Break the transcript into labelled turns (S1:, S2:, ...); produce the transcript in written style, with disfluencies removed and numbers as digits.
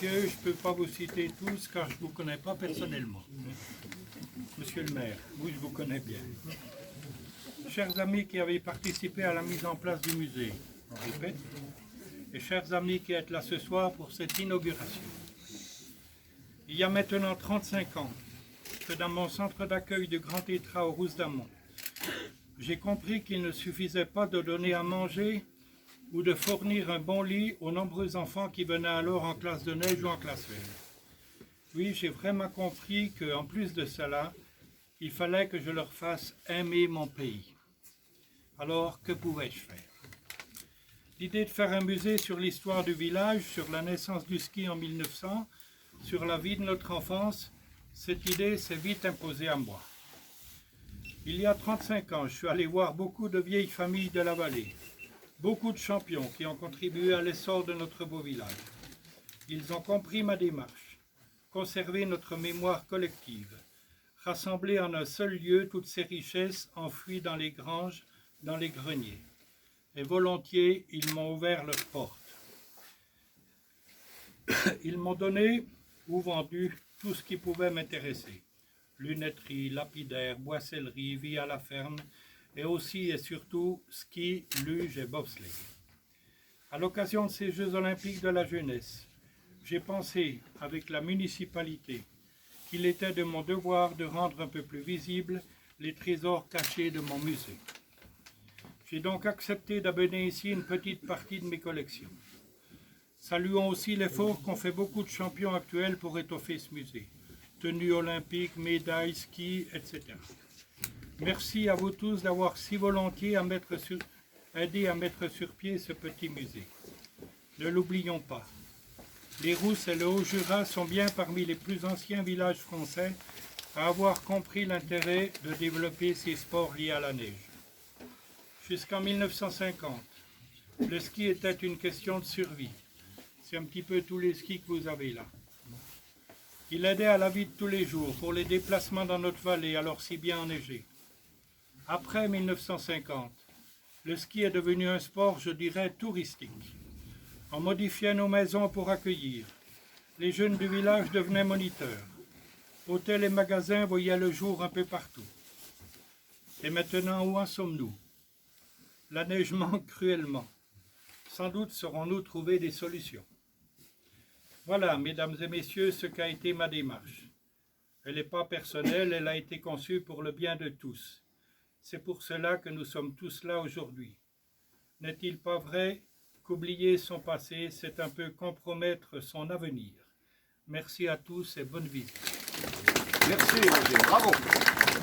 S1: messieurs, je ne peux pas vous citer tous car je ne vous connais pas personnellement. Monsieur le maire, vous, je vous connais bien. Chers amis qui avez participé à la mise en place du musée, on répète, et chers amis qui êtes là ce soir pour cette inauguration. Il y a maintenant 35 ans que dans mon centre d'accueil de Grand Tétras aux Rousses d'Amont, j'ai compris qu'il ne suffisait pas de donner à manger ou de fournir un bon lit aux nombreux enfants qui venaient alors en classe de neige ou en classe verte. Oui, j'ai vraiment compris qu'en plus de cela, il fallait que je leur fasse aimer mon pays. Alors, que pouvais-je faire? L'idée de faire un musée sur l'histoire du village, sur la naissance du ski en 1900, sur la vie de notre enfance, cette idée s'est vite imposée à moi. Il y a 35 ans, je suis allé voir beaucoup de vieilles familles de la vallée, beaucoup de champions qui ont contribué à l'essor de notre beau village. Ils ont compris ma démarche, conservé notre mémoire collective, rassembler en un seul lieu toutes ces richesses enfouies dans les granges, dans les greniers. Et volontiers, ils m'ont ouvert leurs portes. Ils m'ont donné ou vendu tout ce qui pouvait m'intéresser. Lunetterie, lapidaire, boissellerie, vie à la ferme, et aussi et surtout ski, luge et bobsleigh. À l'occasion de ces Jeux olympiques de la jeunesse, j'ai pensé, avec la municipalité, qu'il était de mon devoir de rendre un peu plus visibles les trésors cachés de mon musée. J'ai donc accepté d'amener ici une petite partie de mes collections. Saluons aussi l'effort qu'ont fait beaucoup de champions actuels pour étoffer ce musée. Tenues olympiques, médailles, skis, etc. Merci à vous tous d'avoir si volontiers aidé à mettre sur pied ce petit musée. Ne l'oublions pas. Les Rousses et le Haut-Jura sont bien parmi les plus anciens villages français à avoir compris l'intérêt de développer ces sports liés à la neige. Jusqu'en 1950, le ski était une question de survie. C'est un petit peu tous les skis que vous avez là. Il aidait à la vie de tous les jours, pour les déplacements dans notre vallée, alors si bien enneigée. Après 1950, le ski est devenu un sport, je dirais, touristique. On modifiait nos maisons pour accueillir. Les jeunes du village devenaient moniteurs. Hôtels et magasins voyaient le jour un peu partout. Et maintenant, où en sommes-nous? La neige manque cruellement. Sans doute saurons-nous trouver des solutions. Voilà, mesdames et messieurs, ce qu'a été ma démarche. Elle n'est pas personnelle, elle a été conçue pour le bien de tous. C'est pour cela que nous sommes tous là aujourd'hui. N'est-il pas vrai qu'oublier son passé, c'est un peu compromettre son avenir? Merci à tous et bonne visite.
S2: Merci Roger, bravo.